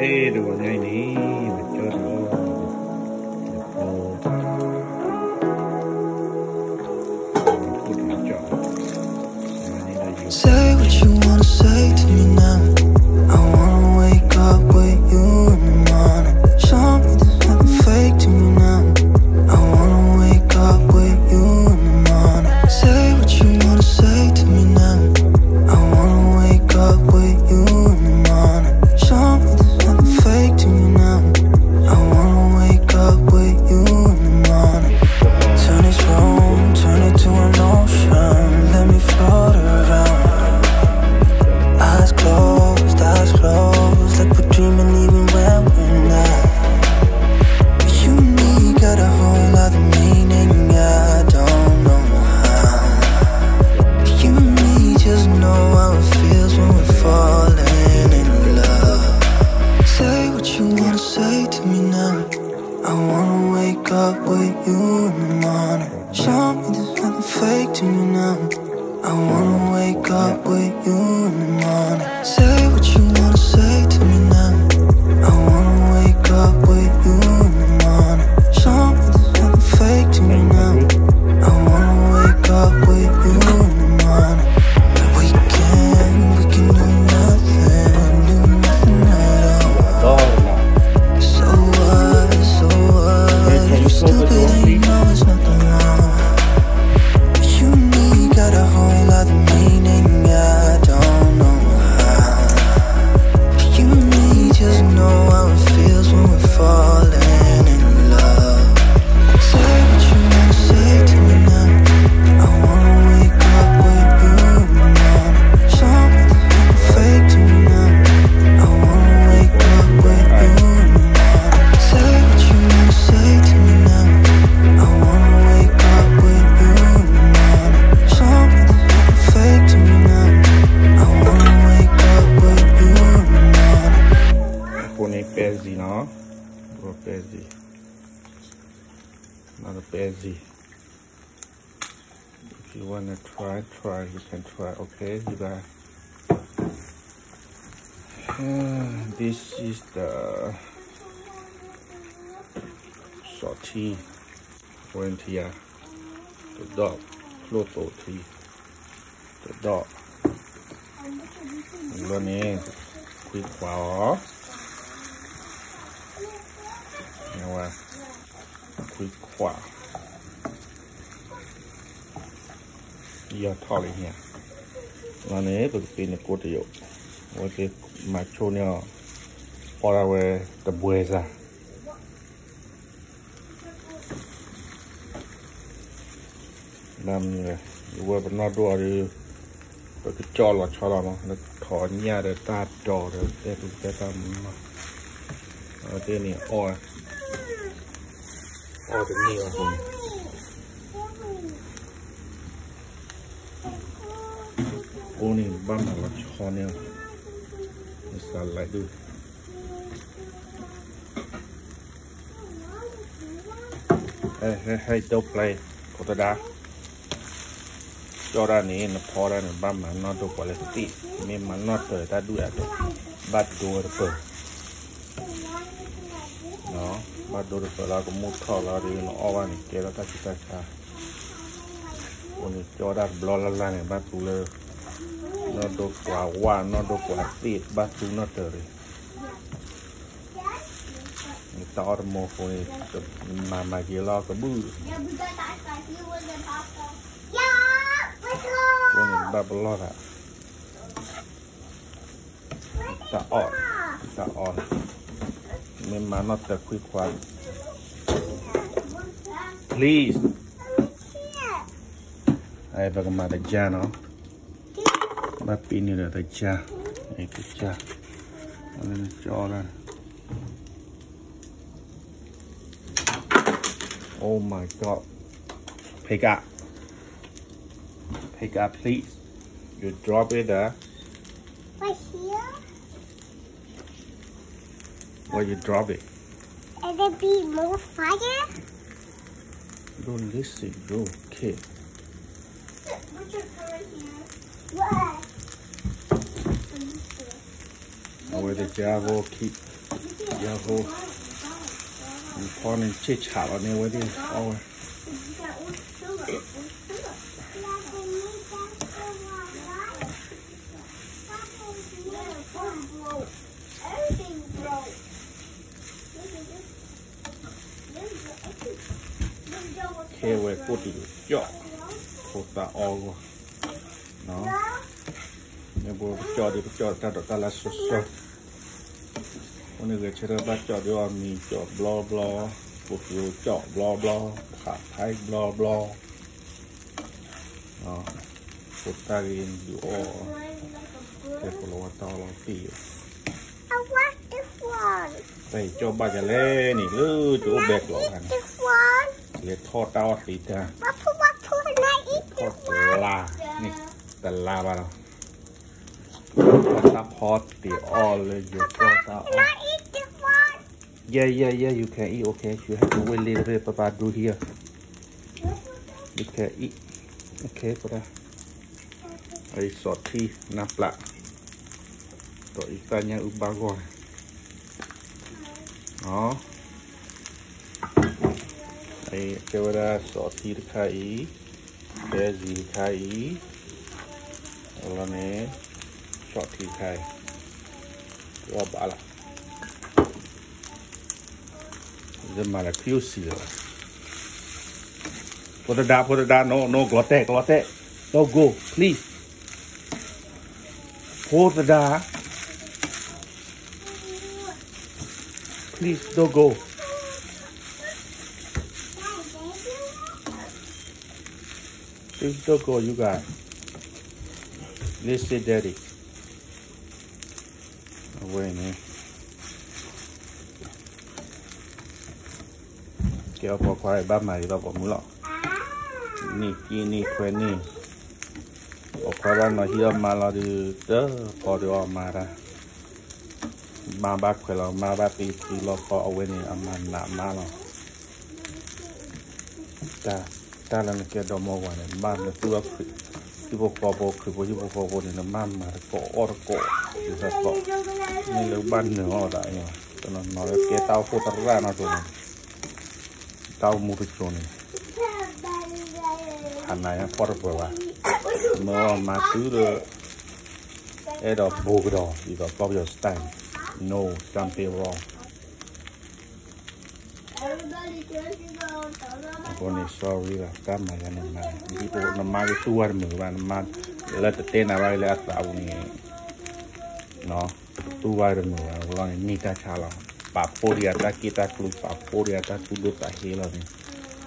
Ê, đồ ngay đi, mà cho nó Say what you wanna say to me now. I wanna wake up with you in the morning. Show me there's nothing fake to me now. I wanna wake up with you in the morning. Say what you wanna say to me now. I wanna wake up with you in the morning. Show me there's nothing fake to me now. I wanna wake up with you in the morning. Turn this room, turn it to an ocean. Let me float around. Eyes closed, like we're dreaming even when we're not. You and me got a whole other meaning, I don't know how. You and me just know how it feels when we're falling in love. Say what you wanna say to me now. I wanna wake up with you in the morning. Show me there's nothing fake to me now. I wanna wake up with you in the morning. Say what you wanna say to me now. I wanna wake up with you in the morning. Show me there's nothing fake to me now. I wanna wake up with you in the morning. We can do nothing at all. So what, you stupid and you know it's nothing wrong. You and me got a whole other meaning, I don't know how. You and me just know how it feels when we're falling in love. Say what you wanna say to me now. I wanna wake up with you in the morning. Show me there's nothing fake to me now. I wanna wake up with you in the morning. Say what you wanna say to me now. I wanna wake up with you in the morning. Show me there's nothing fake to me now. I wanna wake up with you in the morning. Pone pezzi, no? Puro pezzi. Not a pezzi. If you wanna try, you can try, okay? You guys. This is the salty volunteer, the dog, Pluto tea, the dog. Running quick wow. You know what? Quick wow. You're tall in here. Running to be in a good yo. What if my junior for our the bueza? Làm vừa bên nó đua đi rồi cái cho là nó thỏ nhà để ta trò rồi để tụi ta làm ở đây này o cái nhiều rồi ô này băm là cho nhau sao lại được hay đâu play có ta đá cho ra này nó phò ra nó băm mà nó đâu có là tí mình mà nó tới ta đuổi được bắt đồ được nó bắt đồ được là cũng một thò là đi nó oan này kia là ta chỉ ta xa còn cho ra blo la này bắt tu lơ nó đâu quả nó đâu quả tí bắt tu nó tới tao ra mua phôi mà kia lo cái bự con này ba blo ra ta on mình mà nó tự quy khoan please ai vào cái mà đại cha nó bắt pin như là đại cha này cái cha nên cho ra oh my god pick up please you drop it there right here where you drop it and there be more fire. Don't listen, bro. Okay. What's your color here? What? Where the Java keep Yahoo. You pouring chit chat on there with it. Oh. Here we go to the job. Put that all. No. Never job the job that last so. When you get to that job, you are me job blah blah. Put your job blah blah. Hot type blah blah. No. Put that in you all. Careful what all of you. I want this one. Đây cho ba giờ lên nè lư chỗ bẹt lọ hàng This one. để thọ tao thì ta What can I eat thọ this one? la nè tà la ba đâu ta pot thì all you thọ tao Can I eat this one? yeah you can eat okay you have to wait a little bit papa do here you can eat okay papa ai sọt thi nắp lại tội ta nhà ba gọi đó đây kêu ra sọ thịt khai cái gì khai rồi này sọ thịt khai rồi bỏ lại giờ mà là kêu xì rồi put it down no glote don't go please hold it down please don't go. Please don't go, you guys. Let's say daddy. Wait, man. Kéo bỏ khoai ba mày vào bỏ mũi lọ. Ni khỏe ni. Bỏ khoai ba nó hiểm mà là được đỡ bỏ được mà ra. Mà bác khỏe là mà bác bị lo khó ở bên này mà nạm mà lo. Ta là cái đồ mồ này mà nó cứ bộ này nó mà cổ thì sao cổ nên là ban nữa ở đại rồi cho nó nói cái tao phô tao ra nó rồi tao mua được rồi này hàng này nó rất vừa mà cứ được cái đó bù cái đó thì đó có bao stand no something wrong. Con này sorry là các mày là nằm này đi bộ nằm mai cái tua mình và nằm mai lên từ tên nào đây là tạo này nó tua rồi mình là này ni ta chả là papo dia ta kita tu papo dia ta tu được tại hết rồi này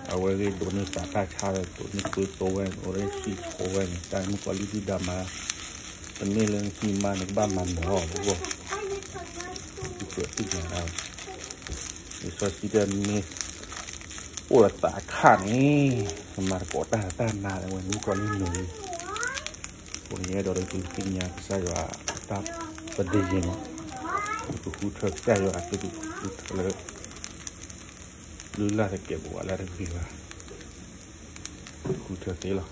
ở cái đồ này ta chả là đồ này cứ tô cái ở đây xí tô cái này ta muốn có lý do mà bên này là khi mà nó ba màn đó đúng không? Cái gì nào so chỉ đơn mi ủa ta khăn đi mà có ta nào là mình có những người còn nhớ đó là cái nhà sao rồi ta vấn đề gì nữa tôi cũng thật sao rồi tôi thật là lưu lại cái kiểu gọi là cái gì mà cũng thật thế là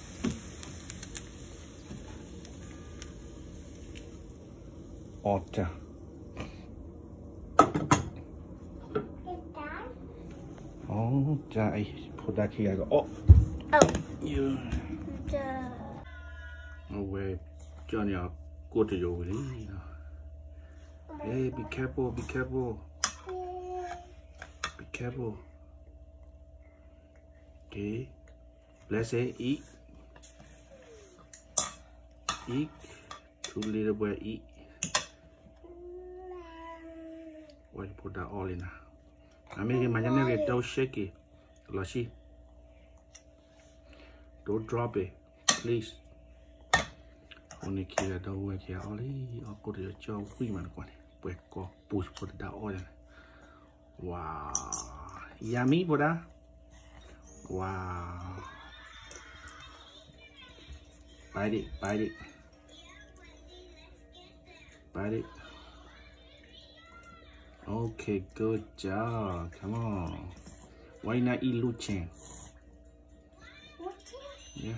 cha oh, I put that here. I go, oh. You. Oh, wait. Johnny, I'll go to your way. Hey, be careful, be careful. Be careful. Okay. Let's say eat. Eat. Two little boy eat. Why you put that all in now? I make it mañana don't shake it. Lashi. Don't drop it, please. Only here don't work here. Only I'll go to your job. We man go push put that oil. Wow, yummy, Buddha. Wow. Bite it, bite it. Bite it. Okay, good job. Come on. Why not eat Luchin? Yeah.